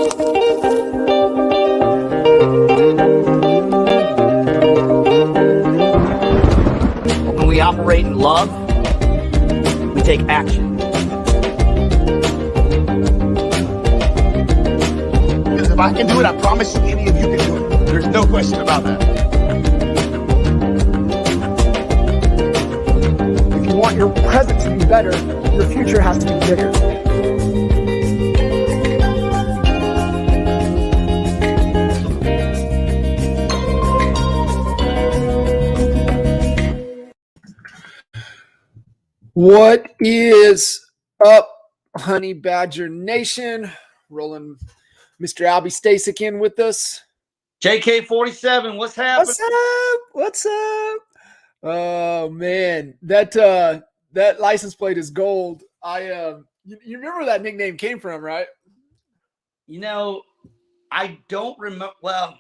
When we operate in love, we take action. Because if I can do it, I promise you any of you can do it. There's no question about that. If you want your present to be better, your future has to be bigger. What is up, Honey Badger Nation? Rolling Mr. Albie Stasek in with us. JK47, what's happening? What's up? What's up? Oh man, that license plate is gold. You remember where that nickname came from, right? You know, I don't remember. Well,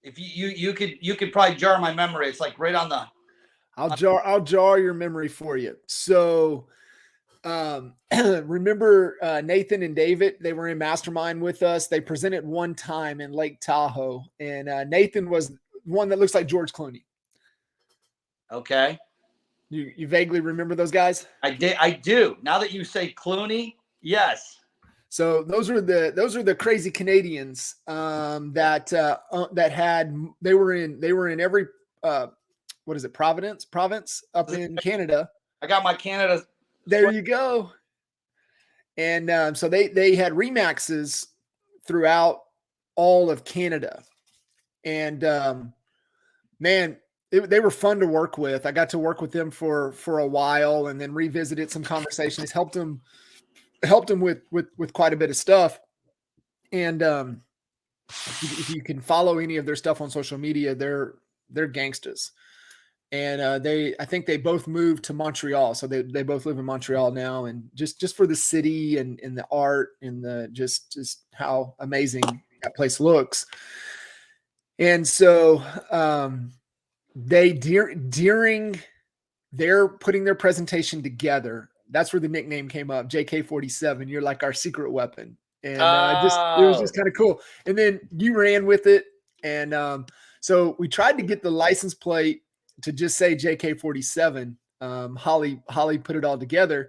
if you could probably jar my memory. It's like right on the. I'll jar your memory for you. So, remember Nathan and David? They were in Mastermind with us. They presented one time in Lake Tahoe, and Nathan was one that looks like George Clooney. Okay. You vaguely remember those guys? I do. Now that you say Clooney, yes. So those are the crazy Canadians that they were in every what is it, province up in Canada. I got my Canada. There you go. And so they had Remaxes throughout all of Canada. And man, they were fun to work with. I got to work with them for a while and then revisited some conversations, helped them with quite a bit of stuff. And if you can follow any of their stuff on social media, they're gangsters. And I think they both moved to Montreal. So they both live in Montreal now. And just for the city and the art and the just how amazing that place looks. And so during their putting their presentation together, that's where the nickname came up, JK47. You're like our secret weapon. And it was just kind of cool. And then you ran with it. And so we tried to get the license plate to just say JK47. Holly put it all together,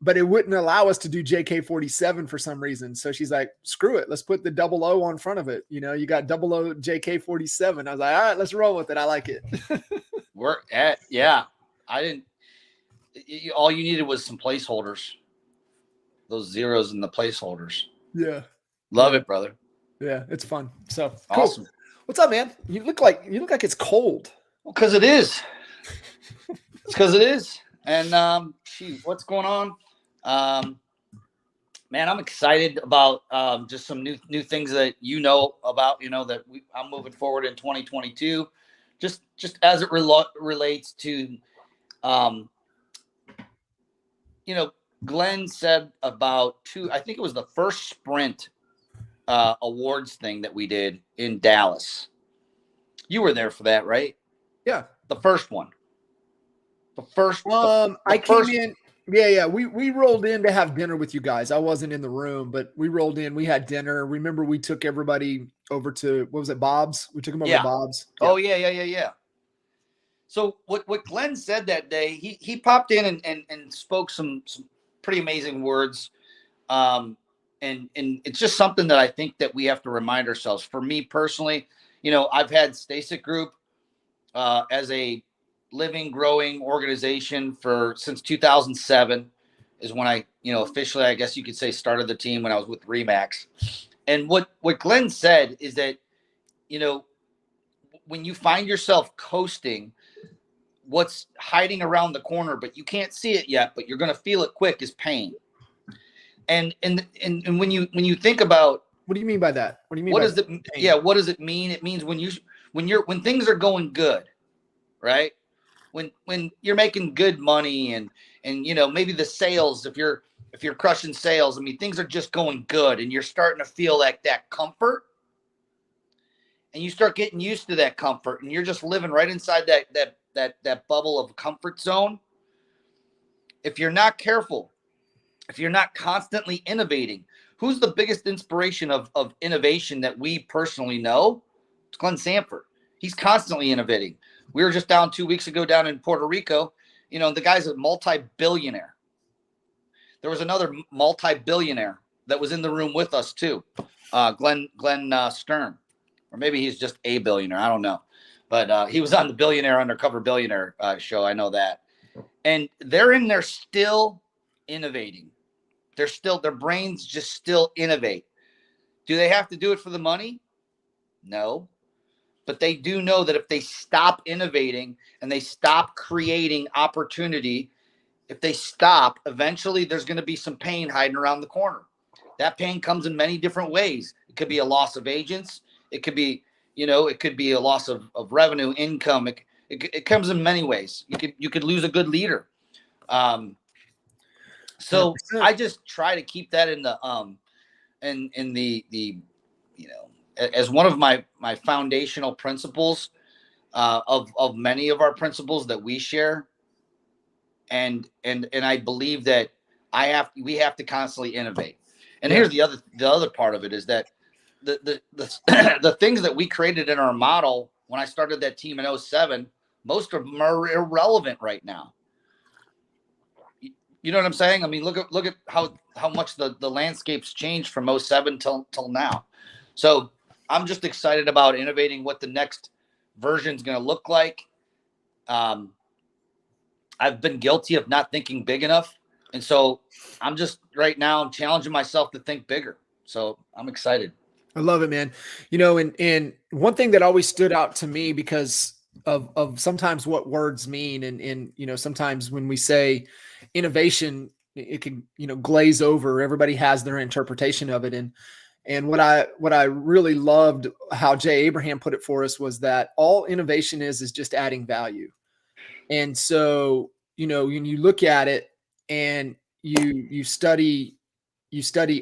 but it wouldn't allow us to do JK47 for some reason. So she's like, screw it. Let's put the 00 on front of it. You know, you got 00 JK47. I was like, all right, let's roll with it. I like it. Yeah. I didn't, all you needed was some placeholders, those zeros in the placeholders. Yeah. Love it, brother. Yeah. It's fun. So awesome. Cool. What's up, man? You look like it's cold. Because it is. It's because it is. And what's going on? Man, I'm excited about just some new things that you know about. You know that I'm moving forward in 2022. Just as it relates to, Glenn said about I think it was the first sprint awards thing that we did in Dallas. You were there for that, right? Yeah. The first one. I came in. Yeah. We rolled in to have dinner with you guys. I wasn't in the room, but we rolled in. We had dinner. Remember, we took everybody over to, what was it, Bob's? We took them over to Bob's. Yeah. Oh, yeah. So what Glenn said that day, he popped in and spoke some pretty amazing words. And it's just something that I think that we have to remind ourselves. For me personally, I've had Stasek Group as a living, growing organization since 2007 is when I, officially, I guess you could say, started the team when I was with Remax. And what Glenn said is that, when you find yourself coasting, what's hiding around the corner, but you can't see it yet, but you're going to feel it quick, is pain. And when you think about, what do you mean by that? What do you mean? What does it? Yeah. What does it mean? It means when things are going good, right? When you're making good money and maybe the sales, if you're crushing sales, I mean, things are just going good and you're starting to feel like that comfort, and you start getting used to that comfort and you're just living right inside that bubble of comfort zone. If you're not careful, if you're not constantly innovating, who's the biggest inspiration of innovation that we personally know? It's Glenn Sanford. He's constantly innovating. We were just down 2 weeks ago down in Puerto Rico. You know, the guy's a multi-billionaire. There was another multi-billionaire that was in the room with us too, Glenn Stern, or maybe he's just a billionaire. I don't know, but he was on the Billionaire Undercover Billionaire show. I know that, and they're in there still innovating. Their brains just still innovate. Do they have to do it for the money? No, but they do know that if they stop innovating and they stop creating opportunity, if they stop, eventually there's going to be some pain hiding around the corner. That pain comes in many different ways. It could be a loss of agents. It could be, it could be a loss of revenue, income. It comes in many ways. You could lose a good leader. So 100%. I just try to keep that in the as one of my foundational principles of many of our principles that we share. And I believe that we have to constantly innovate. And here's the other part of it is that the things that we created in our model when I started that team in 2007, most of them are irrelevant right now. You know what I'm saying? I mean, look at how much the landscape's changed from 2007 till now. So I'm just excited about innovating what the next version is going to look like. I've been guilty of not thinking big enough. And so I'm just right now challenging myself to think bigger. So I'm excited. I love it, man. And one thing that always stood out to me because of sometimes what words mean. And sometimes when we say innovation, it can, glaze over. Everybody has their interpretation of it. And what I really loved how Jay Abraham put it for us was that all innovation is just adding value. And so, when you look at it and you study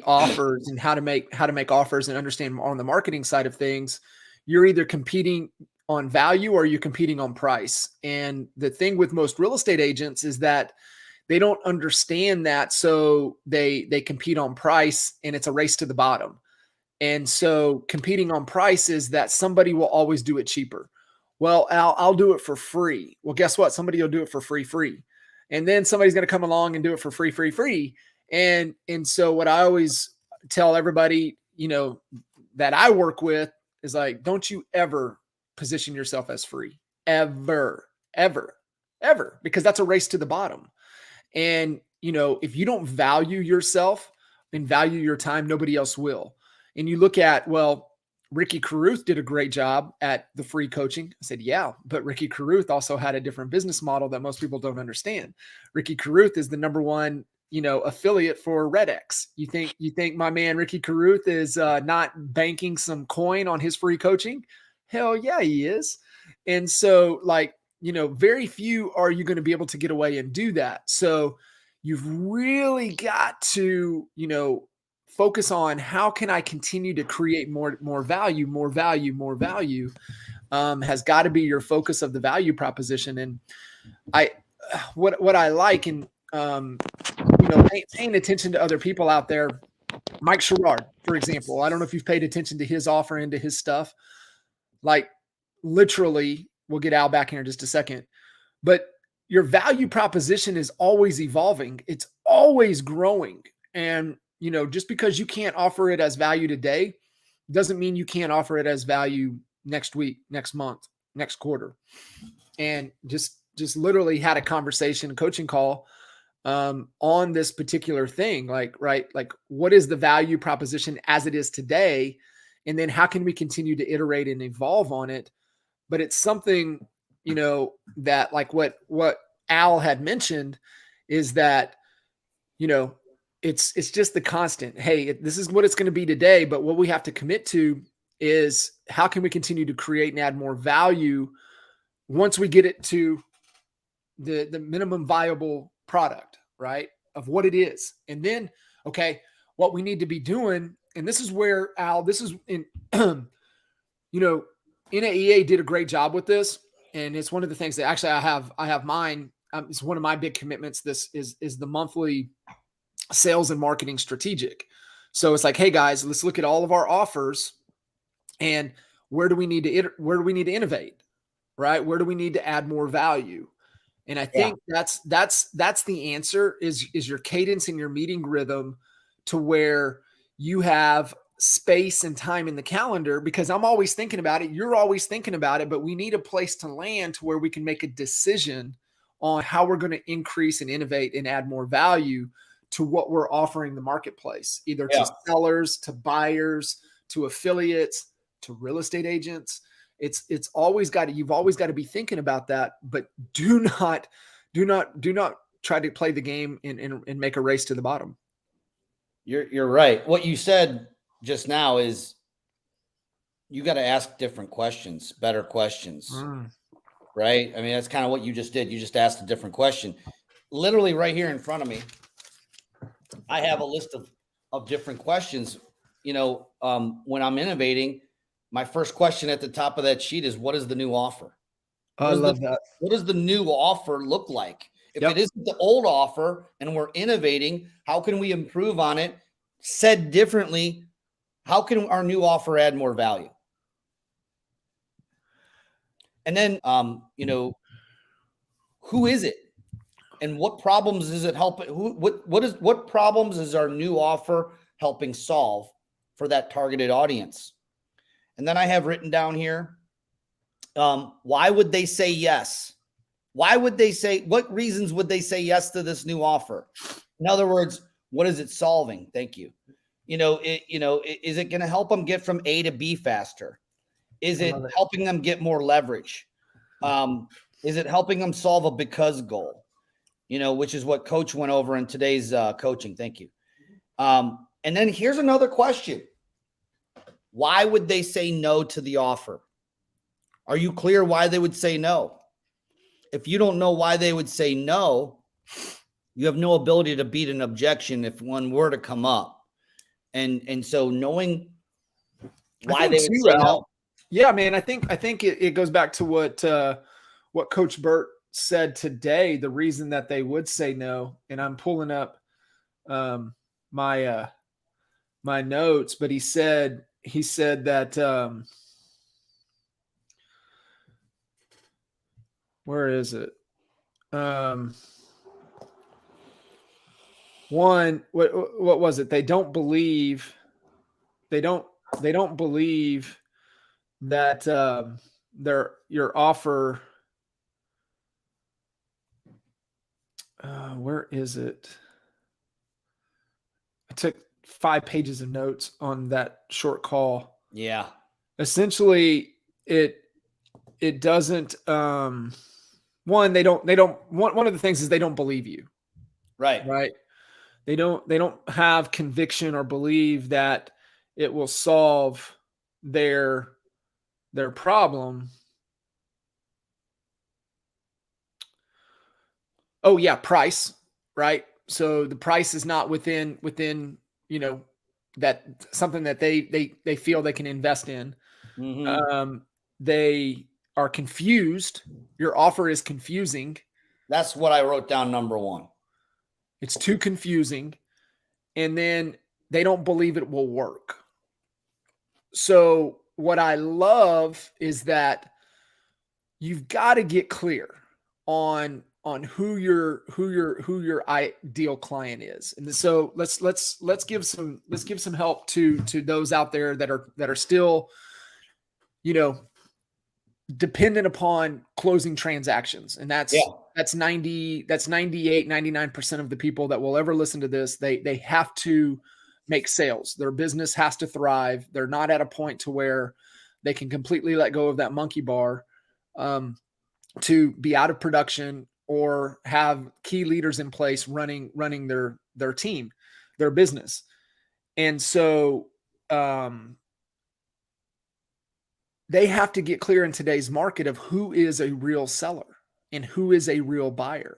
offers and how to make offers and understand on the marketing side of things, you're either competing on value or you're competing on price. And the thing with most real estate agents is that they don't understand that. So they compete on price and it's a race to the bottom. And so competing on price is that somebody will always do it cheaper. Well, I'll do it for free. Well, guess what? Somebody will do it for free. And then somebody's going to come along and do it for free. And so what I always tell everybody, that I work with is like, don't you ever position yourself as free, ever, because that's a race to the bottom. And, if you don't value yourself and value your time, nobody else will. And you look at, Ricky Carruth did a great job at the free coaching. I said, yeah, but Ricky Carruth also had a different business model that most people don't understand. Ricky Carruth is the number one, affiliate for RedX. You think my man Ricky Carruth is not banking some coin on his free coaching? Hell yeah, he is. And so very few are you going to be able to get away and do that. So you've really got to, focus on how can I continue to create more value, has got to be your focus of the value proposition. And what I like and, paying attention to other people out there, Mike Sherrard, for example, I don't know if you've paid attention to his offer into his stuff. Like literally, we'll get Al back here in just a second, but your value proposition is always evolving. It's always growing. And, just because you can't offer it as value today doesn't mean you can't offer it as value next week, next month, next quarter. And just literally had a conversation, coaching call on this particular thing. Like what is the value proposition as it is today? And then how can we continue to iterate and evolve on it? But it's something, that like what Al had mentioned is that, it's just the constant, hey, this is what it's going to be today. But what we have to commit to is how can we continue to create and add more value once we get it to the minimum viable product, right, of what it is. And then, okay, what we need to be doing, and this is where, Al, this is in, NAEA did a great job with this. And it's one of the things that actually I have mine. It's one of my big commitments. This is the monthly sales and marketing strategic. So it's like, hey guys, let's look at all of our offers and where do we need to innovate, right? Where do we need to add more value? And I think that's the answer is your cadence and your meeting rhythm to where you have space and time in the calendar, because I'm always thinking about it. You're always thinking about it, but we need a place to land to where we can make a decision on how we're going to increase and innovate and add more value to what we're offering the marketplace, either to sellers, to buyers, to affiliates, to real estate agents. It's always got to, you've always got to be thinking about that, but do not try to play the game and make a race to the bottom. You're right. What you said just now is you got to ask different questions, better questions, right? I mean, that's kind of what you just did. You just asked a different question. Literally right here in front of me, I have a list of different questions. You know, when I'm innovating, my first question at the top of that sheet is, what is the new offer? I love that. What does the new offer look like? If it isn't the old offer and we're innovating, how can we improve on it? Said differently, how can our new offer add more value? And then, you know, who is it? And what problems is it helping? What problems is our new offer helping solve for that targeted audience? And then I have written down here, why would they say yes? Why would they say, what reasons would they say yes to this new offer? In other words, what is it solving? Thank you. Is it going to help them get from A to B faster? Is it helping them get more leverage? Is it helping them solve a because goal? Which is what Coach went over in today's coaching. Thank you. And then here's another question. Why would they say no to the offer? Are you clear why they would say no? If you don't know why they would say no, you have no ability to beat an objection if one were to come up. And so knowing why they would say no. Yeah, man, I think it goes back to what Coach Burt said today, the reason that they would say no. And I'm pulling up my notes, but he said that where is it? One, what was it? They don't believe that your offer. Where is it? I took 5 pages of notes on that short call. Yeah. Essentially, it doesn't. One of the things is they don't believe you. Right. They don't have conviction or believe that it will solve their problem. Oh yeah, price, right? So the price is not within that something that they feel they can invest in. Mm-hmm. They are confused. Your offer is confusing. That's what I wrote down, number 1. It's too confusing. And then they don't believe it will work. So what I love is that you've got to get clear on who your ideal client is. And so let's give some help to those out there that are still, dependent upon closing transactions. And that's 98, 99% of the people that will ever listen to this. They have to make sales. Their business has to thrive. They're not at a point to where they can completely let go of that monkey bar to be out of production or have key leaders in place running their team, their business. And so they have to get clear in today's market of who is a real seller and who is a real buyer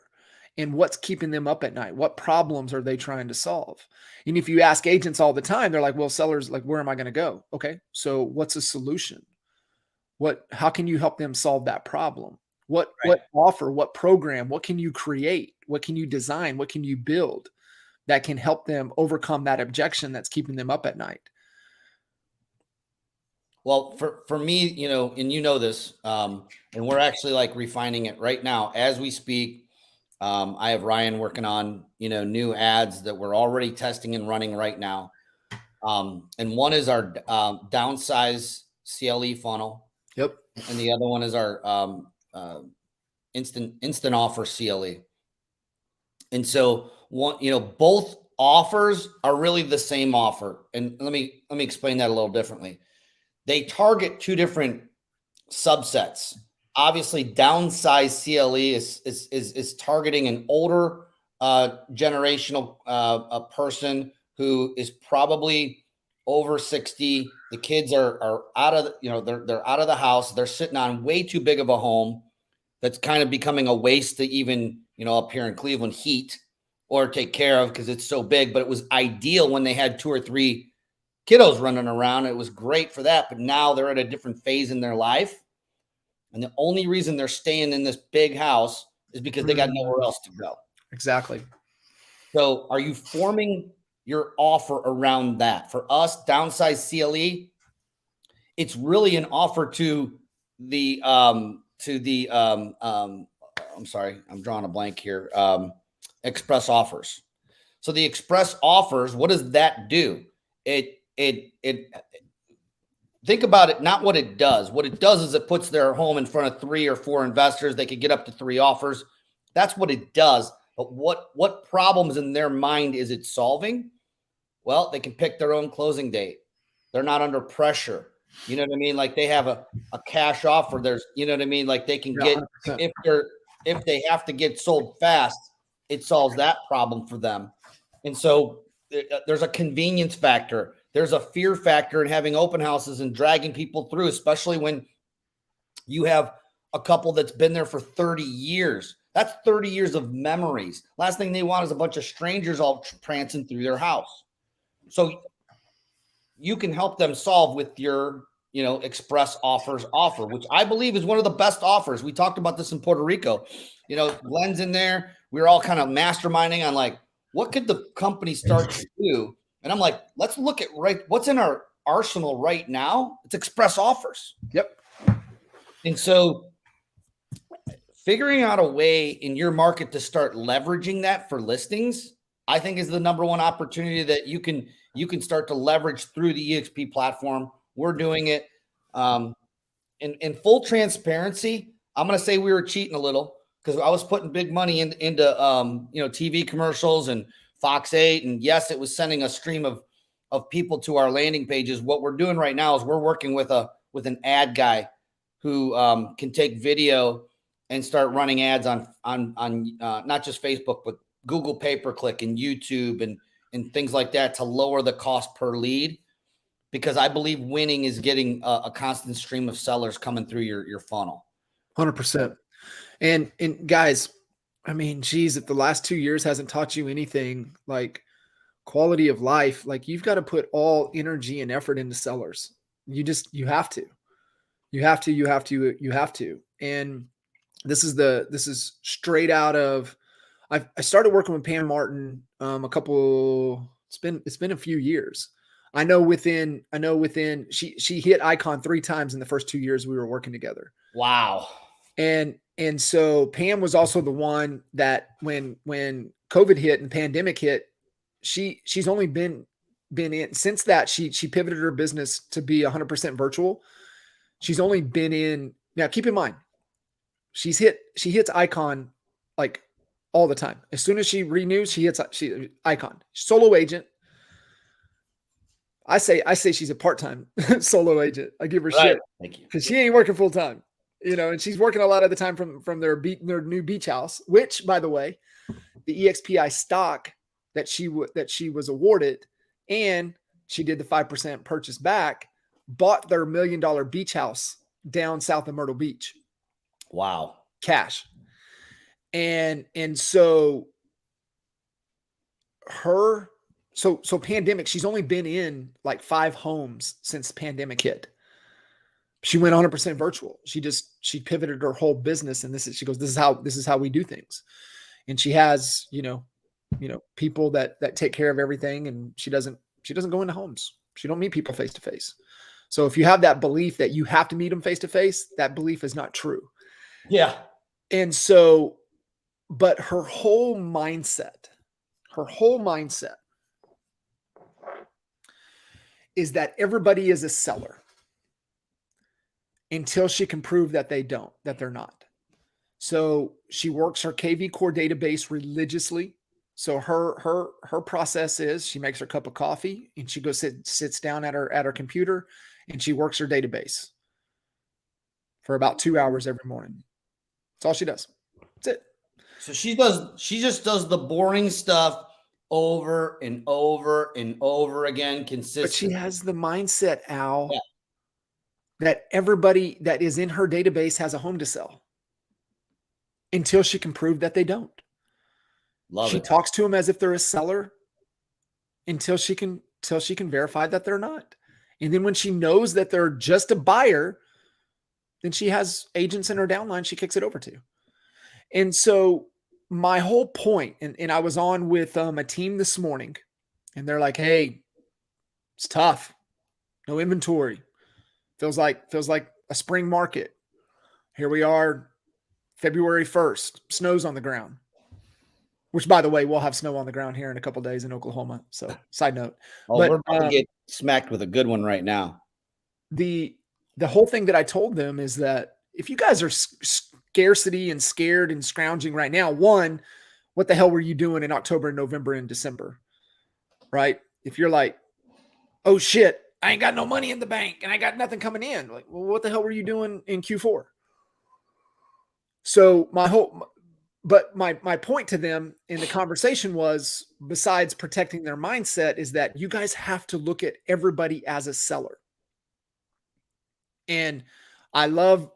and what's keeping them up at night. What problems are they trying to solve? And if you ask agents all the time, they're like, well, sellers, like, where am I going to go? Okay. So what's a solution? How can you help them solve that problem? What offer, what program, what can you create? What can you design? What can you build that can help them overcome that objection that's keeping them up at night? Well, for me, you know, and you know this, and we're actually like refining it right now as we speak. I have Ryan working on, you know, new ads that we're already testing and running right now. And one is our downsize CLE funnel. Yep. And the other one is our instant offer CLE. And so one, you know, both offers are really the same offer. And let me explain that a little differently. They target two different subsets. Obviously, downsize CLE is targeting an older generational a person who is probably over 60. The kids are out of, you know, they're out of the house. They're sitting on way too big of a home that's kind of becoming a waste to even, you know, up here in Cleveland heat or take care of because it's so big. But it was ideal when they had 2 or 3 kiddos running around. It was great for that. But now they're at a different phase in their life. And the only reason they're staying in this big house is because they got nowhere else to go. Exactly. So are you forming your offer around that? For us, downsize CLE, it's really an offer to the I'm sorry, I'm drawing a blank here. Express offers. So the express offers, what does that do? It think about it, not what it does. What it does is it puts their home in front of 3 or 4 investors. They could get up to 3 offers. That's what it does. But what problems in their mind is it solving? Well, they can pick their own closing date. They're not under pressure. You know what I mean? Like they have a cash offer. There's, you know what I mean? Like they can get, 100%. if they have to get sold fast, it solves that problem for them. And so there's a convenience factor. There's a fear factor in having open houses and dragging people through, especially when you have a couple that's been there for 30 years. That's 30 years of memories. Last thing they want is a bunch of strangers all prancing through their house. So you can help them solve with your, you know, express offers offer, which I believe is one of the best offers. We talked about this in Puerto Rico. You know, Glenn's in there. We were all kind of masterminding on like, what could the company start to do? And I'm like, let's look at what's in our arsenal right now. It's express offers. Yep. And so figuring out a way in your market to start leveraging that for listings, I think is the number one opportunity that you can start to leverage through the EXP platform. We're doing it. In full transparency, I'm going to say we were cheating a little because I was putting big money into you know, TV commercials and Fox 8. And yes, it was sending a stream of people to our landing pages. What we're doing right now is we're working with an ad guy who can take video and start running ads on not just Facebook, but Google pay-per-click and YouTube and things like that to lower the cost per lead. Because I believe winning is getting a constant stream of sellers coming through your funnel. 100%. And guys, I mean, geez, if the last 2 years hasn't taught you anything like quality of life, like you've got to put all energy and effort into sellers. You have to. And this is straight out of, I started working with Pam Martin it's been a few years. I know within she hit Icon 3 times in the first 2 years we were working together. Wow. And so Pam was also the one that when COVID hit and pandemic hit, she's only been in since that she pivoted her business to be 100% virtual. She's only been in, now keep in mind, she hits Icon like all the time. As soon as she renews, she Icon. Solo agent. I say she's a part-time solo agent. I give her shit. Thank you. Because she ain't working full-time. You know, and she's working a lot of the time from their new beach house, which, by the way, the EXPI stock that she was awarded, and she did the 5% purchase back, bought their $1 million beach house down south of Myrtle Beach. Wow. Cash. And so so pandemic, she's only been in like 5 homes since pandemic hit. She went 100% virtual. She pivoted her whole business. And she goes, this is how we do things. And she has, you know, people that take care of everything, and she doesn't go into homes. She don't meet people face to face. So if you have that belief that you have to meet them face to face, that belief is not true. Yeah. And so, but her whole mindset is that everybody is a seller until she can prove that they're not. So she works her KV core database religiously. So her process is she makes her cup of coffee and she goes sits down at her computer and she works her database for about 2 hours every morning. That's all she does. That's it. So she just does the boring stuff over and over and over again consistently. But she has the mindset, Al, that everybody that is in her database has a home to sell until she can prove that they don't. She talks to them as if they're a seller until she can verify that they're not. And then when she knows that they're just a buyer, then she has agents in her downline she kicks it over to. And so my whole point, and I was on with a team this morning, and they're like, hey, it's tough. No inventory. Feels like a spring market. Here we are, February 1st, snow's on the ground. Which, by the way, we'll have snow on the ground here in a couple of days in Oklahoma. So, side note. We're about to get smacked with a good one right now. The whole thing that I told them is that if you guys are scarcity and scared and scrounging right now, one, what the hell were you doing in October and November and December? Right? If you're like, oh shit, I ain't got no money in the bank and I got nothing coming in. Like, well, what the hell were you doing in Q4? So my point to them in the conversation was, besides protecting their mindset, is that you guys have to look at everybody as a seller. And I love,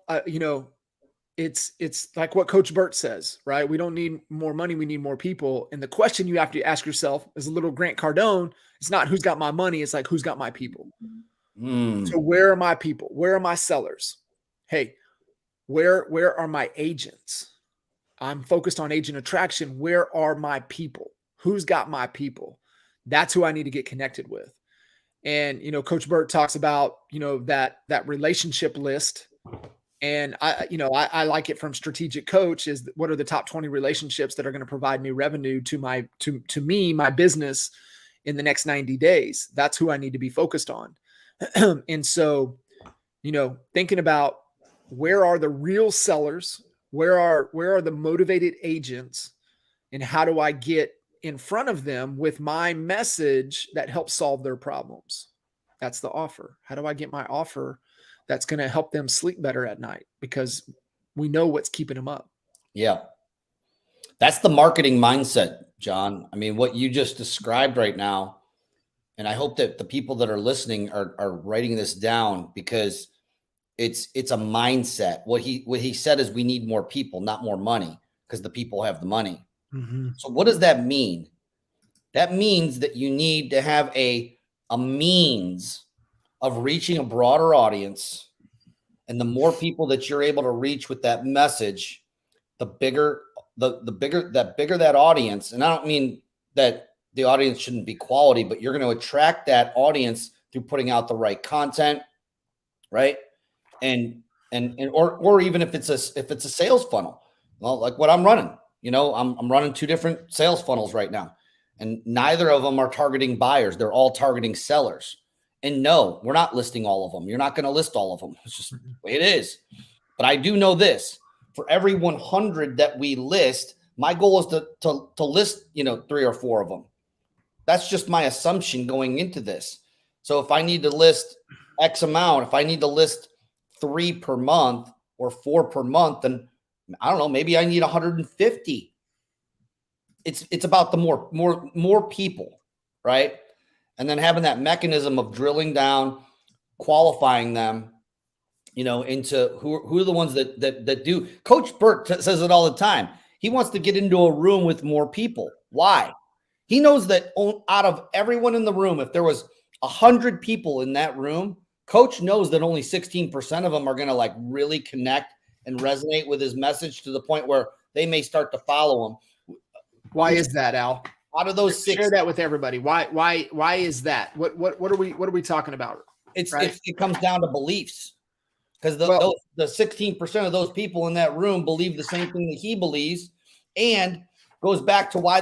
it's like what Coach Burt says, right? We don't need more money. We need more people. And the question you have to ask yourself is a little Grant Cardone. It's not who's got my money. It's like, who's got my people? So where are my people? Where are my sellers? Hey, where are my agents? I'm focused on agent attraction. Where are my people? Who's got my people? That's who I need to get connected with. And, Coach Burt talks about, that relationship list. And I like it from Strategic Coach is what are the top 20 relationships that are going to provide me revenue to my business in the next 90 days. That's who I need to be focused on. And so, thinking about where are the real sellers? Where are the motivated agents, and how do I get in front of them with my message that helps solve their problems? That's the offer. How do I get my offer that's going to help them sleep better at night? Because we know what's keeping them up. Yeah. That's the marketing mindset, John. I mean, what you just described right now, and I hope that the people that are listening are writing this down, because it's a mindset. What he said is we need more people, not more money, because the people have the money. Mm-hmm. So what does that mean? That means that you need to have a means of reaching a broader audience. And the more people that you're able to reach with that message, the bigger that audience. And I don't mean that the audience shouldn't be quality, but you're going to attract that audience through putting out the right content, right? Or even if it's a sales funnel, well, like what I'm running, I'm running 2 different sales funnels right now, and neither of them are targeting buyers. They're all targeting sellers. And no, we're not listing all of them. You're not going to list all of them. It's just the way it is. But I do know this: for every 100 that we list, my goal is to list, 3 or 4 of them. That's just my assumption going into this. So if I need to list X amount, if I need to list 3 per month or 4 per month, then I don't know, maybe I need 150. It's about the more people, right? And then having that mechanism of drilling down, qualifying them, into who are the ones that do. Coach Burt says it all the time. He wants to get into a room with more people. Why? He knows that out of everyone in the room, if there was 100 people in that room, Coach knows that only 16% of them are going to really connect and resonate with his message to the point where they may start to follow him. Why is that, Al? out of those six, Share that with everybody. Why is that? What are we talking about? it comes down to beliefs, because the 16% of those people in that room believe the same thing that he believes, and goes back to why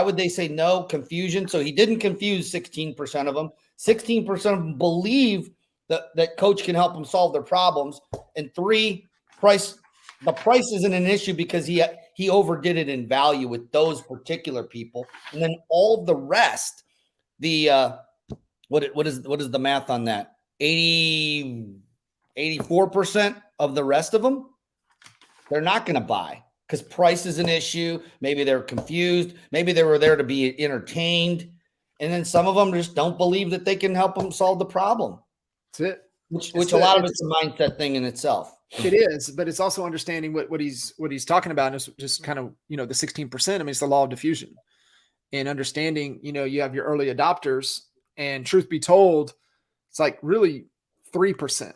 would they say no? Confusion. So he didn't confuse 16% of them. 16% of them believe that coach can help them solve their problems. And 3, the price isn't an issue because he overdid it in value with those particular people. And then all of the rest, what is the math on that? 84% of the rest of them, they're not going to buy because price is an issue. Maybe they're confused. Maybe they were there to be entertained. And then some of them just don't believe that they can help them solve the problem. That's it. Which a lot of it's a mindset thing in itself. It is, but it's also understanding what he's talking about is just kind of, the 16%. I mean, it's the law of diffusion and understanding, you have your early adopters, and truth be told, it's like really 3%.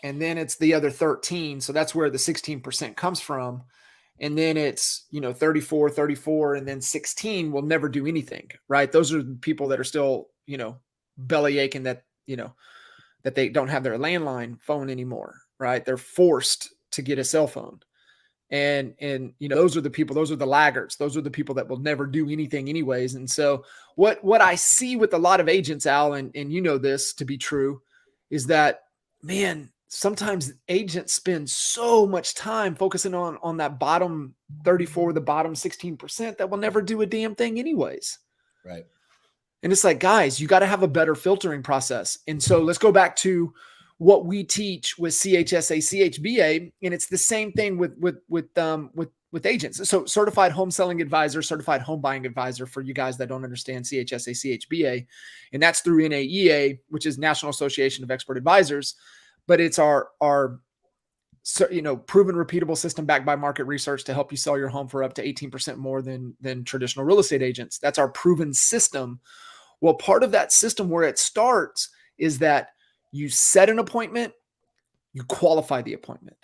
And then it's the other 13. So that's where the 16% comes from. And then it's, 34, and then 16 will never do anything, right? Those are the people that are still, belly aching that, that they don't have their landline phone anymore, right? They're forced to get a cell phone. And those are the people, those are the laggards. Those are the people that will never do anything anyways. And so what I see with a lot of agents, Al, and this to be true, is that, man, sometimes agents spend so much time focusing on that bottom 34, the bottom 16% that will never do a damn thing anyways. Right. And it's like, guys, you got to have a better filtering process. And so let's go back to what we teach with CHSA, CHBA, and it's the same thing with agents. So certified home selling advisor, certified home buying advisor for you guys that don't understand CHSA, CHBA, and that's through NAEA, which is National Association of Expert Advisors. But it's our proven repeatable system backed by market research to help you sell your home for up to 18% more than traditional real estate agents. That's our proven system. Well, part of that system where it starts is that you set an appointment, you qualify the appointment.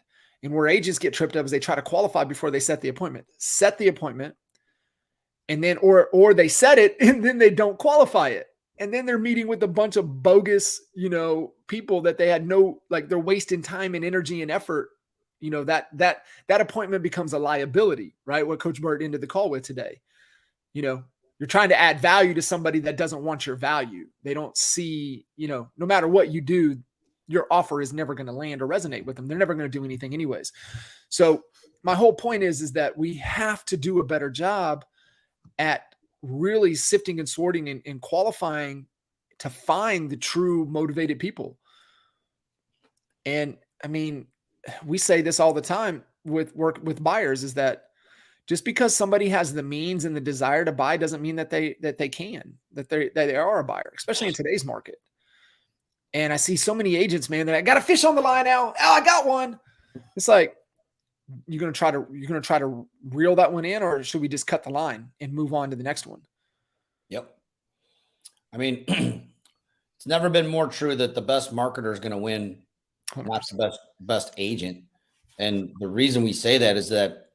And where agents get tripped up is they try to qualify before they set the appointment. Set the appointment, and then or they set it and then they don't qualify it. And then they're meeting with a bunch of bogus, people that they had they're wasting time and energy and effort. That appointment becomes a liability, right? What Coach Burt ended the call with today. You're trying to add value to somebody that doesn't want your value. They don't see, no matter what you do, your offer is never going to land or resonate with them. They're never going to do anything anyways. So my whole point is that we have to do a better job at really sifting and sorting and qualifying to find the true motivated people. And I mean, we say this all the time with buyers, is that just because somebody has the means and the desire to buy doesn't mean that they are a buyer, especially in today's market. And I see so many agents, man, that I got a fish on the line now. Oh, I got one. It's like, you're going to try to reel that one in, or should we just cut the line and move on to the next one? Yep. I mean, it's never been more true that the best marketer is going to win, not the best agent. And the reason we say that is that,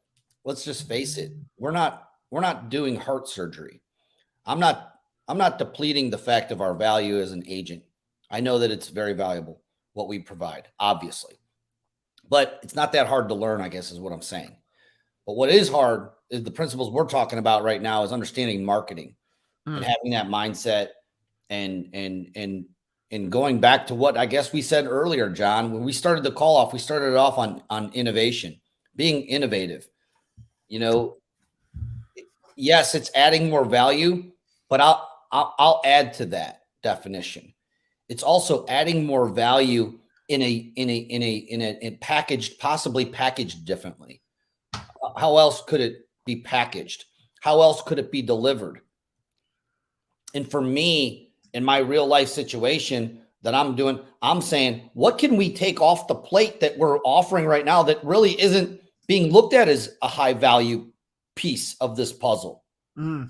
let's just face it, we're not doing heart surgery. I'm not depleting the fact of our value as an agent. I know that it's very valuable what we provide, obviously. But it's not that hard to learn, I guess, is what I'm saying. But what is hard is the principles we're talking about right now is understanding marketing and having that mindset and going back to what I guess we said earlier, John, when we started the call off, we started it off on innovation, being innovative. Yes, it's adding more value, but I'll add to that definition. It's also adding more value in a packaged, possibly packaged differently. How else could it be packaged? How else could it be delivered? And for me, in my real life situation that I'm doing, I'm saying, what can we take off the plate that we're offering right now that really isn't being looked at as a high value piece of this puzzle? Are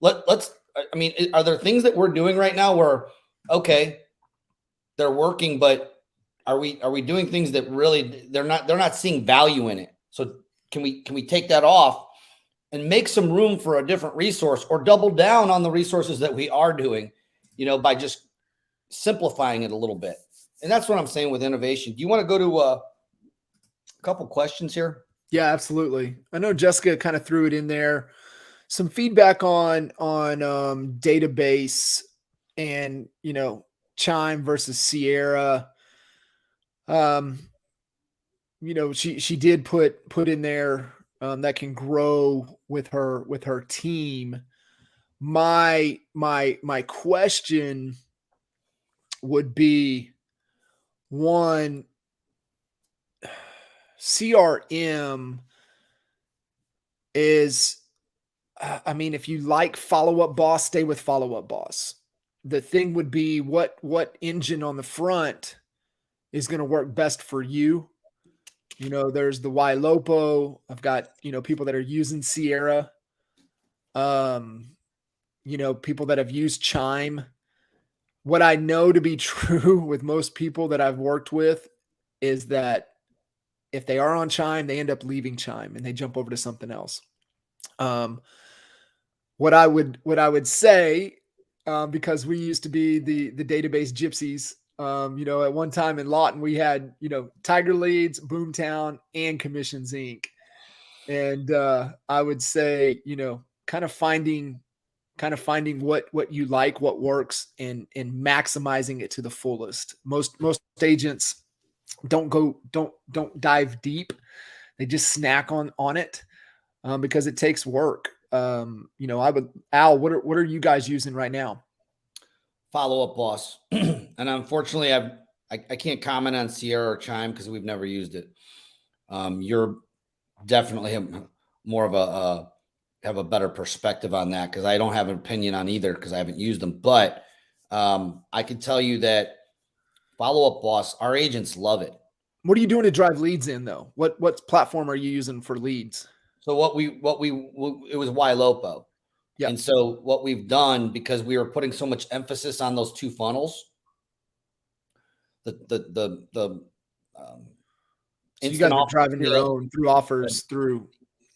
there things that we're doing right now where, okay, they're working, but are we doing things that really they're not seeing value in it? So can we take that off and make some room for a different resource or double down on the resources that we are doing, by just simplifying it a little bit. And that's what I'm saying with innovation. Do you want to go to a couple questions here? Yeah, absolutely. I know Jessica kind of threw it in there. Some feedback on database and, Chime versus Sierra. She did put in there that can grow with her team. My question would be, one, CRM is, if you like Follow Up Boss, stay with Follow Up Boss. The thing would be what engine on the front is going to work best for you. There's the YLOPO. I've got, people that are using Sierra. People that have used Chime. What I know to be true with most people that I've worked with is that if they are on Chime, they end up leaving Chime and they jump over to something else. What I would say, because we used to be the database gypsies, at one time in Lawton, we had, Tiger Leads, Boomtown, and Commissions Inc. And I would say, kind of finding what you like, what works, and maximizing it to the fullest. Most agents don't dive deep. They just snack on it because it takes work. Al, what are you guys using right now? Follow Up Boss. And unfortunately, I can't comment on Sierra or Chime because we've never used it. You're definitely more of have a better perspective on that because I don't have an opinion on either because I haven't used them. But I can tell you that Follow Up Boss, our agents love it. What are you doing to drive leads in though? What platform are you using for leads? So it was YLOPO. Yeah. And so what we've done, because we were putting so much emphasis on those two funnels, so you guys are driving your own through offers through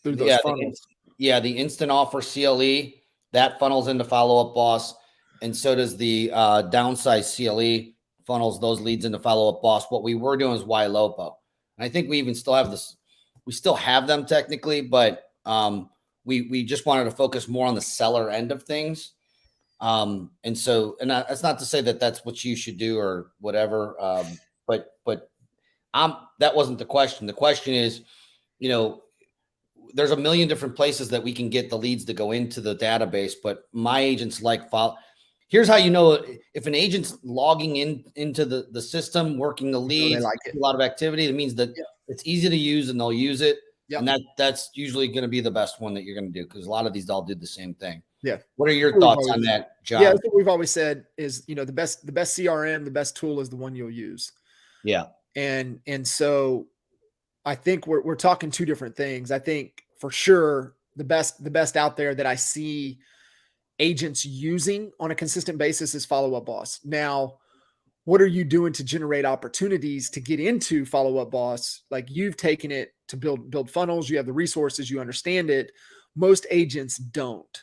those funnels. The instant offer CLE, that funnels into Follow Up Boss. And so does the downsize CLE funnels those leads into Follow Up Boss. What we were doing is YLOPO. And I think we even still have this. We still have them technically, but we just wanted to focus more on the seller end of things. And that's not to say that that's what you should do or whatever. But that wasn't the question. The question is, there's a million different places that we can get the leads to go into the database, but my agents here's how you know if an agent's logging into the system, working the leads, a lot of activity, it means that it's easy to use and they'll use it. Yep. And that's usually going to be the best one that you're going to do because a lot of these all do the same thing. Yeah. What are your thoughts on that, John? Yeah, that's what we've always said is, the best CRM, the best tool is the one you'll use. Yeah. And so I think we're talking two different things. I think for sure the best out there that I see agents using on a consistent basis is Follow Up Boss. Now, what are you doing to generate opportunities to get into Follow Up Boss? Like you've taken it to build funnels. You have the resources, you understand it. Most agents don't.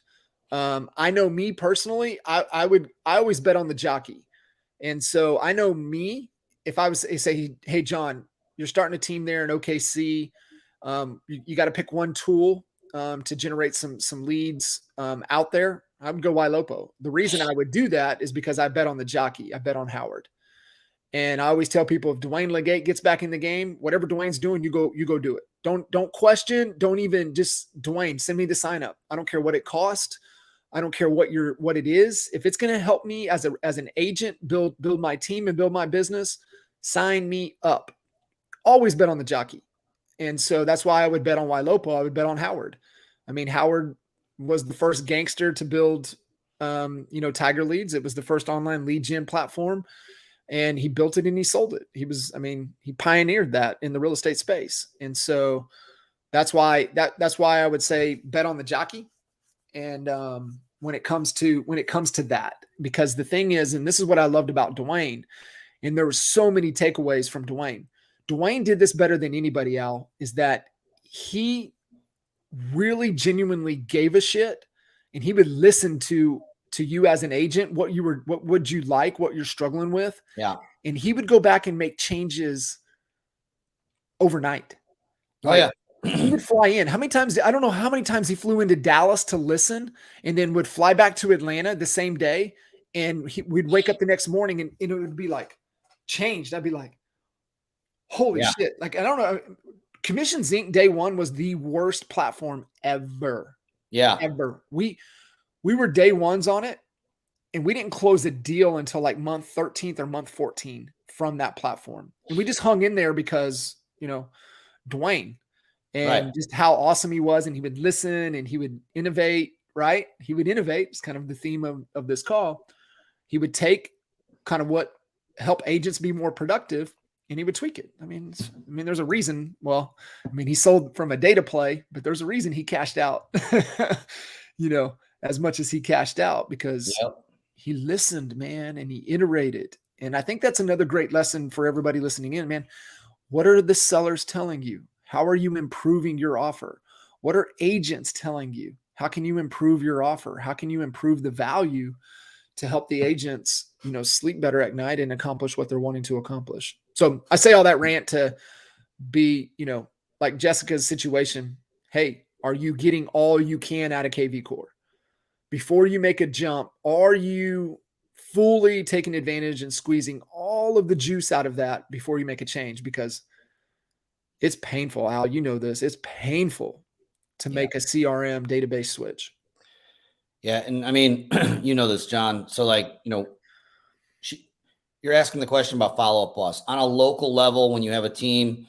I know me personally, I always bet on the jockey. And so I know me, if I was to say, hey, John, you're starting a team there in OKC. You got to pick one tool to generate some leads out there. I would go YLOPO. The reason I would do that is because I bet on the jockey. I bet on Howard. And I always tell people if Dwayne Legate gets back in the game, whatever Dwayne's doing, you go do it. Don't question. Don't even just Dwayne, send me the sign up. I don't care what it costs. I don't care what it is. If it's going to help me as an agent build my team and build my business, sign me up. Always bet on the jockey. And so that's why I would bet on YLOPO. I would bet on Howard. I mean, Howard was the first gangster to build, Tiger Leads. It was the first online lead gen platform, and he built it and he sold it. He pioneered that in the real estate space. And so that's why I would say bet on the jockey. And when it comes to that, because the thing is, and this is what I loved about Dwayne, and there were so many takeaways from Dwayne. Dwayne did this better than anybody, Al, is that he really genuinely gave a shit, and he would listen to you as an agent, what would you like, what you're struggling with. Yeah. And he would go back and make changes overnight. Oh yeah. He would fly in. How many times? I don't know how many times he flew into Dallas to listen, and then would fly back to Atlanta the same day. And we'd wake up the next morning, and it would be like changed. I'd be like, holy shit. Like, I don't know. Commissions Inc. day one was the worst platform ever. Yeah. Ever. We were day ones on it, and we didn't close a deal until like month 13th or month 14 from that platform. And we just hung in there because, Dwayne and just how awesome he was. And he would listen and he would innovate, right? He would innovate. It's kind of the theme of this call. He would take kind of what help agents be more productive, and he would tweak it. I mean, there's a reason. Well, he sold from a data play, but there's a reason he cashed out, as much as he cashed out, because he listened, man, and he iterated. And I think that's another great lesson for everybody listening in, man. What are the sellers telling you? How are you improving your offer? What are agents telling you? How can you improve your offer? How can you improve the value to help the agents, sleep better at night and accomplish what they're wanting to accomplish? So I say all that rant to be, like Jessica's situation. Hey, are you getting all you can out of KV Core? Before you make a jump, are you fully taking advantage and squeezing all of the juice out of that before you make a change? Because it's painful, Al. You know this. It's painful to make a CRM database switch. Yeah. And I mean, this, John. So you're asking the question about Follow Up Plus on a local level. When you have a team,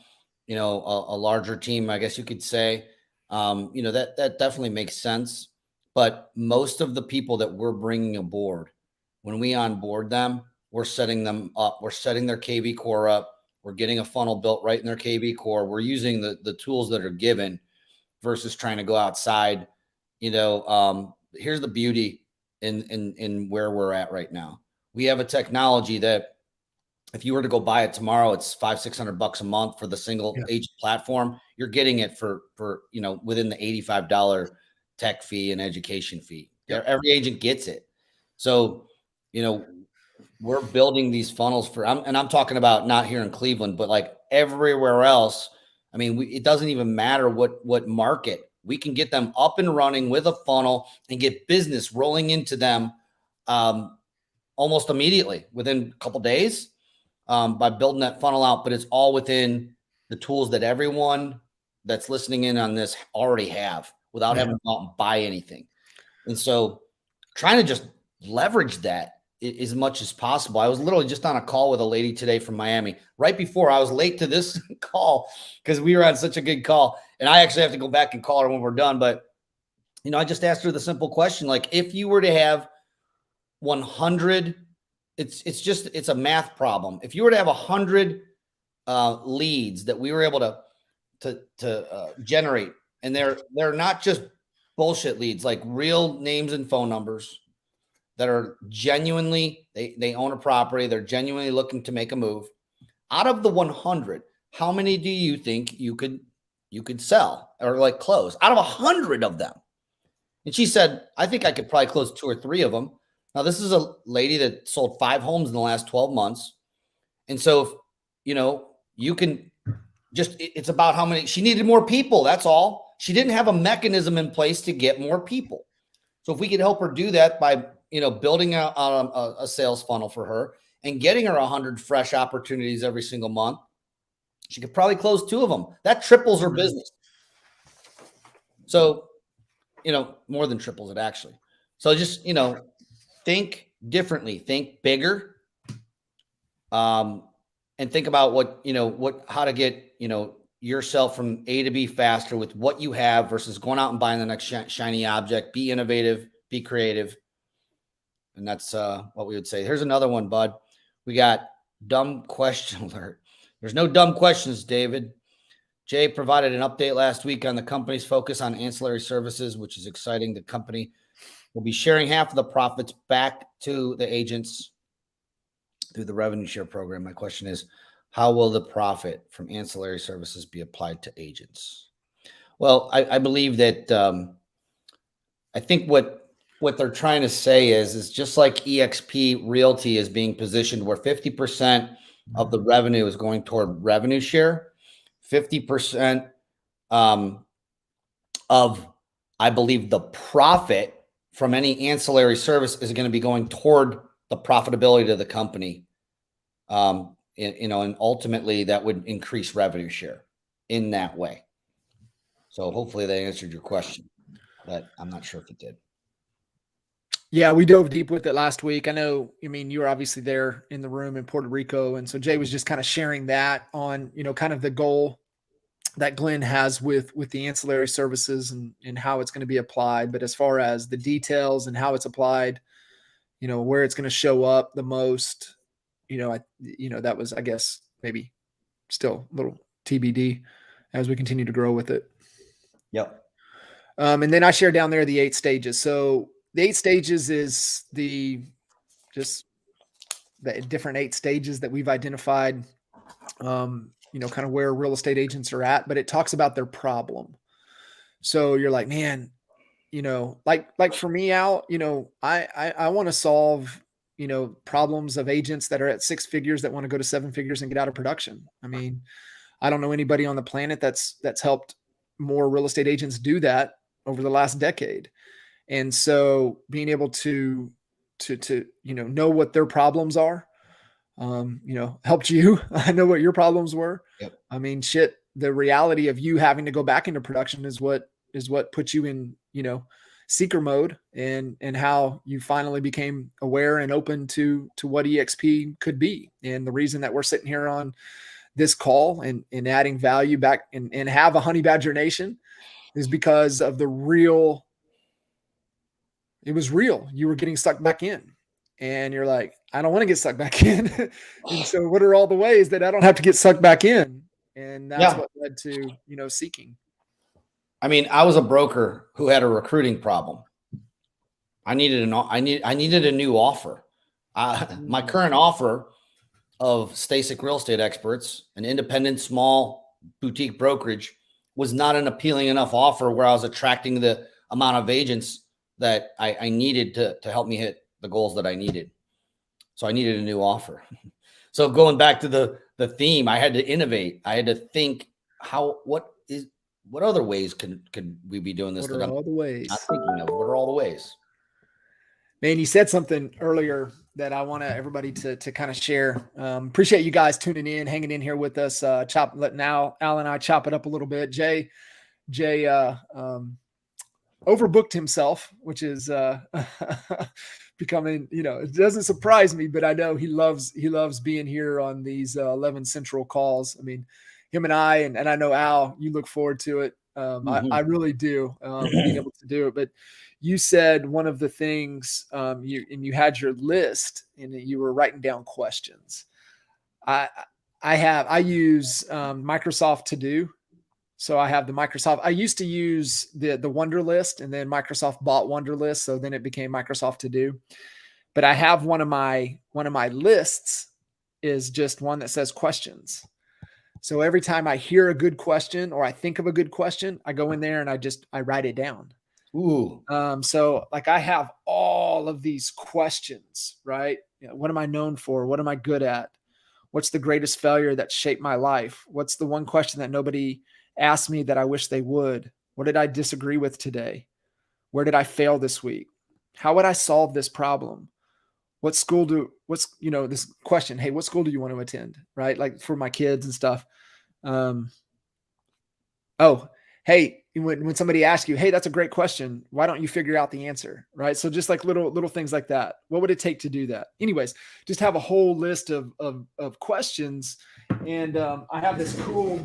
a larger team, I guess you could say, that definitely makes sense. But most of the people that we're bringing aboard, when we onboard them, we're setting them up. We're setting their KV Core up. We're getting a funnel built right in their KV Core. We're using the tools that are given versus trying to go outside. Here's the beauty in where we're at right now. We have a technology that if you were to go buy it tomorrow, it's $500-600 a month for the single agent platform. You're getting it for within the $85 tech fee and education fee. Every agent gets it. So, we're building these funnels and I'm talking about not here in Cleveland, but like everywhere else. I mean, it doesn't even matter what market. We can get them up and running with a funnel and get business rolling into them almost immediately within a couple of days by building that funnel out. But it's all within the tools that everyone that's listening in on this already have without having to go out and buy anything. And so trying to just leverage that as much as possible. I was literally just on a call with a lady today from Miami right before I was late to this call because we were on such a good call. And I actually have to go back and call her when we're done. But, I just asked her the simple question, like if you were to have 100, it's a math problem. If you were to have 100 leads that we were able to generate, and they're not just bullshit leads, like real names and phone numbers that are genuinely, they own a property. They're genuinely looking to make a move. Out of the 100, how many do you think you could sell or like close out of 100 of them? And she said, I think I could probably close 2 or 3 of them. Now, this is a lady that sold 5 homes in the last 12 months. And so, if, you can it's about how many, she needed more people. That's all. She didn't have a mechanism in place to get more people. So if we could help her do that by, building a sales funnel for her and getting her 100 fresh opportunities every single month, she could probably close 2 of them. That triples her business. So, more than triples it actually. So just, think differently, think bigger, and think about how to get, yourself from A to B faster with what you have versus going out and buying the next shiny object. Be innovative, be creative. And that's what we would say. Here's another one, bud. We got dumb question alert. There's no dumb questions, David. Jay provided an update last week on the company's focus on ancillary services, which is exciting. The company will be sharing half of the profits back to the agents through the revenue share program. My question is, how will the profit from ancillary services be applied to agents? Well, I believe that I think what they're trying to say is just like EXP Realty is being positioned where 50% of the revenue is going toward revenue share, 50% of, I believe, the profit from any ancillary service is going to be going toward the profitability of the company. And ultimately that would increase revenue share in that way. So hopefully that answered your question, but I'm not sure if it did. Yeah, we dove deep with it last week. I know, I mean, you were obviously there in the room in Puerto Rico. And so Jay was just kind of sharing that on, kind of the goal that Glenn has with the ancillary services and how it's going to be applied. But as far as the details and how it's applied, where it's going to show up the most, that was, I guess, maybe still a little TBD as we continue to grow with it. Yep. And then I shared down there the 8 stages. So the 8 stages is just the different 8 stages that we've identified, kind of where real estate agents are at, but it talks about their problem. So you're like, man, like for me, Al, I want to solve, problems of agents that are at 6 figures that want to go to 7 figures and get out of production. I mean, I don't know anybody on the planet that's helped more real estate agents do that over the last decade. And so being able to know what their problems are, helped you. I know what your problems were. Yep. I mean, shit, the reality of you having to go back into production is what put you in, seeker mode and how you finally became aware and open to what EXP could be. And the reason that we're sitting here on this call and adding value back and have a Honey Badger Nation is because of it was real. You were getting sucked back in and you're like, I don't want to get sucked back in. And so what are all the ways that I don't have to get sucked back in? And that's what led to, seeking. I mean, I was a broker who had a recruiting problem. I needed a new offer. My current offer of Stasek Real Estate Experts, an independent small boutique brokerage, was not an appealing enough offer where I was attracting the amount of agents that I needed to help me hit the goals that I needed. So I needed a new offer. So going back to the theme, I had to innovate. I had to think what other ways could we be doing this? What are all the ways? Not thinking of. What are all the ways? Man, you said something earlier that I want everybody to kind of share. Appreciate you guys tuning in, hanging in here with us. Letting Al and I chop it up a little bit. Jay overbooked himself, which is becoming, it doesn't surprise me, but I know he loves being here on these 11 Central calls. I mean, him and I know Al, you look forward to it. I really do, being able to do it. But you said one of the things you had your list and you were writing down questions. I use Microsoft To Do. So I have the Microsoft. I used to use the Wonder List, and then Microsoft bought Wonder List, so then it became Microsoft To Do. But I have one of my lists is just one that says questions. So every time I hear a good question or I think of a good question, I go in there and I write it down. Ooh. So like I have all of these questions, right? What am I known for? What am I good at? What's the greatest failure that shaped my life? What's the one question that nobody asked me that I wish they would? What did I disagree with today? Where did I fail this week? How would I solve this problem? This question, hey, what school do you want to attend? Right? Like for my kids and stuff. Hey, when somebody asks you, hey, that's a great question. Why don't you figure out the answer? Right. So just like little things like that. What would it take to do that? Anyways, just have a whole list of questions. And I have this cool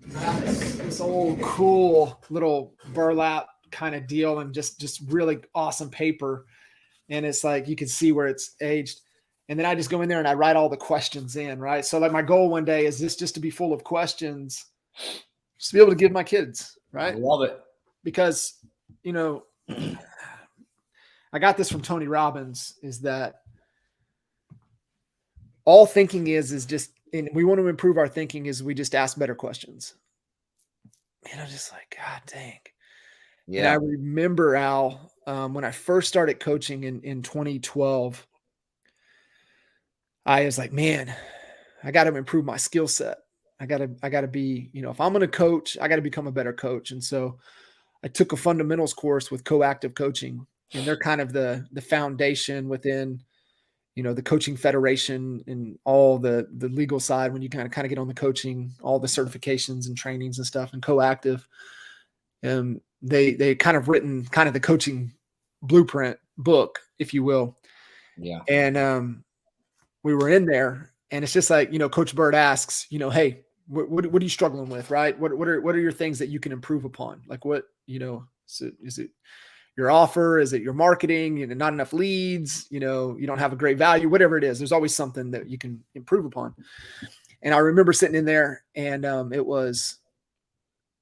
this old cool little burlap kind of deal and just really awesome paper. And it's like, you can see where it's aged. And then I just go in there and I write all the questions in, right? So like my goal one day is this just to be full of questions, just to be able to give my kids, right? I love it. Because, I got this from Tony Robbins, is that all thinking is just, and we want to improve our thinking is we just ask better questions. And I'm just like, God dang. And I Yeah. remember, Al, when I first started coaching in 2012, I was like, man, I got to improve my skill set. I got to be, if I'm going to coach, I got to become a better coach. And so I took a fundamentals course with Coactive Coaching, and they're kind of the foundation within, the coaching federation and all the legal side. When you kind of get on the coaching, all the certifications and trainings and stuff, and Coactive, they kind of written kind of the coaching blueprint book, if you will. Yeah. And we were in there, and it's just like, Coach Bird asks, hey, what are you struggling with, right? What are your things that you can improve upon? Like what, is it your offer? Is it your marketing? Not enough leads, you don't have a great value, whatever it is. There's always something that you can improve upon. And I remember sitting in there, and it was,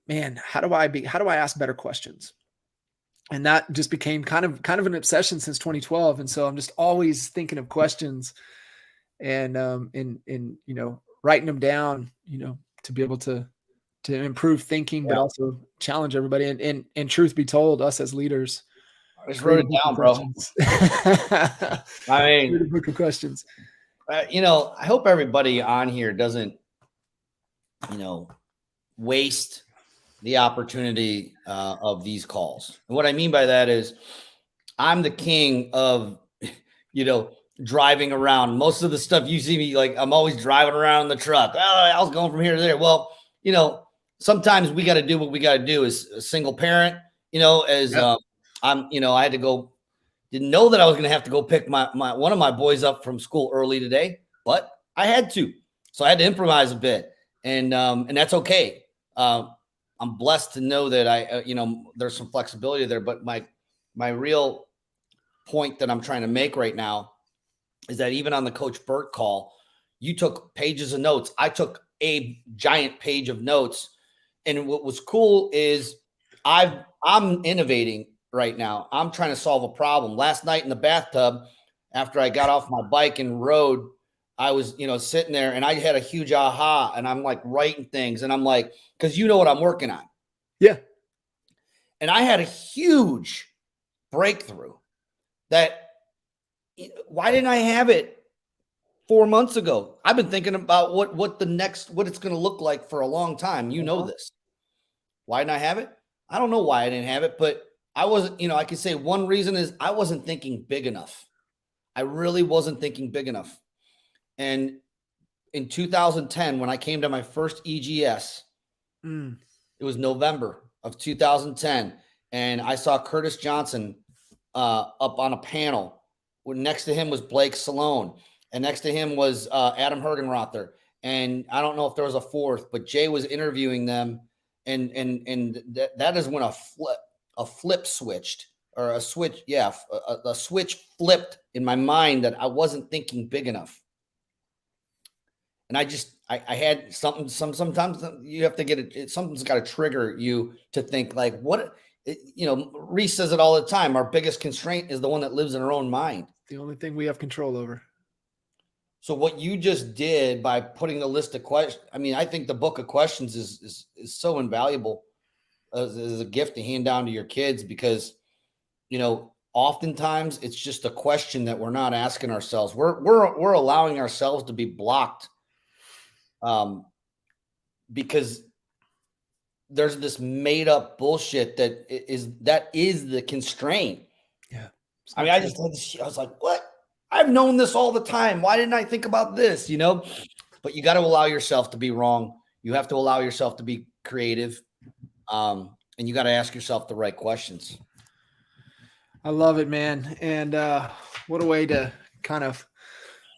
man, how do I ask better questions? And that just became kind of an obsession since 2012. And so I'm just always thinking of questions and writing them down, to be able to improve thinking, but also challenge everybody. And truth be told, us as leaders, I just wrote it down, bro. I mean, create a book of questions. I hope everybody on here doesn't, waste the opportunity of these calls. And what I mean by that is I'm the king of, driving around. Most of the stuff you see me, like, I'm always driving around in the truck. Oh, I was going from here to there. Well, sometimes we got to do what we got to do as a single parent, I had to go, didn't know that I was going to have to go pick my one of my boys up from school early today, but I had to. So I had to improvise a bit, and that's okay. I'm blessed to know that there's some flexibility there, but my real point that I'm trying to make right now is that even on the Coach Burt call, you took pages of notes. I took a giant page of notes. And what was cool is I'm innovating right now. I'm trying to solve a problem. Last night in the bathtub, after I got off my bike and rode, I was, sitting there, and I had a huge aha, and I'm like writing things, and I'm like, because what I'm working on. Yeah. And I had a huge breakthrough that, why didn't I have it 4 months ago? I've been thinking about what it's going to look like for a long time. This. Why didn't I have it? I don't know why I didn't have it, but I wasn't, I could say one reason is I wasn't thinking big enough. I really wasn't thinking big enough. And in 2010, when I came to my first EGS, it was November of 2010. And I saw Curtis Johnson up on a panel. Next to him was Blake Salone. And next to him was Adam Hergenrother. And I don't know if there was a fourth, but Jay was interviewing them. And that is when a flip switched, or a switch. Yeah. A switch flipped in my mind that I wasn't thinking big enough. And I had sometimes you have to get it. Something's got to trigger you to think like, Reese says it all the time. Our biggest constraint is the one that lives in our own mind. The only thing we have control over. So what you just did by putting the list of questions, I think the book of questions is so invaluable as a gift to hand down to your kids, because, oftentimes it's just a question that we're not asking ourselves. We're allowing ourselves to be blocked because there's this made up bullshit that is the constraint. Yeah. I was like, what? I've known this all the time. Why didn't I think about this? But you got to allow yourself to be wrong. You have to allow yourself to be creative. And you got to ask yourself the right questions. I love it, man. And what a way to kind of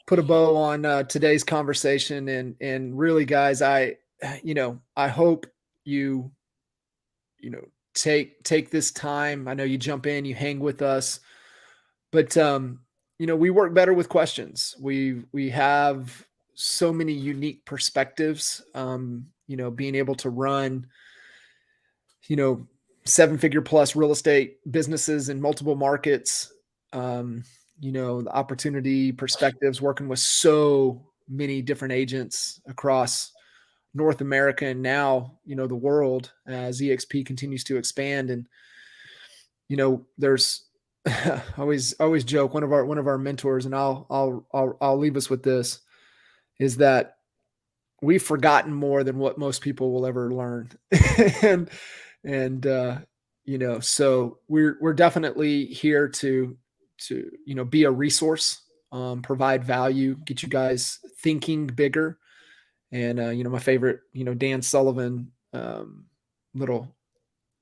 put a bow on today's conversation. And really, guys, I hope you take this time. I know you jump in, you hang with us, but we work better with questions. We have so many unique perspectives. Being able to run, 7-figure plus real estate businesses in multiple markets, the opportunity perspectives, working with so many different agents across North America and now, the world as EXP continues to expand. And, there's always joke, one of our mentors, and I'll leave us with this, is that we've forgotten more than what most people will ever learn. So we're definitely here to be a resource, provide value, get you guys thinking bigger. And, my favorite, Dan Sullivan, little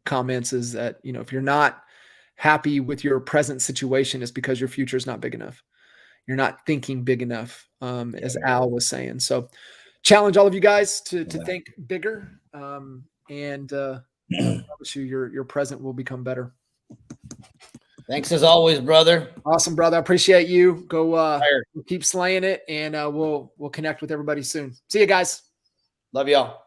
comments is that, if you're not happy with your present situation, it's because your future is not big enough. You're not thinking big enough, as Al was saying. So challenge all of you guys to think bigger. I promise you your present will become better. Thanks as always, brother. Awesome, brother. I appreciate you. Go keep slaying it, and we'll connect with everybody soon. See you guys. Love y'all.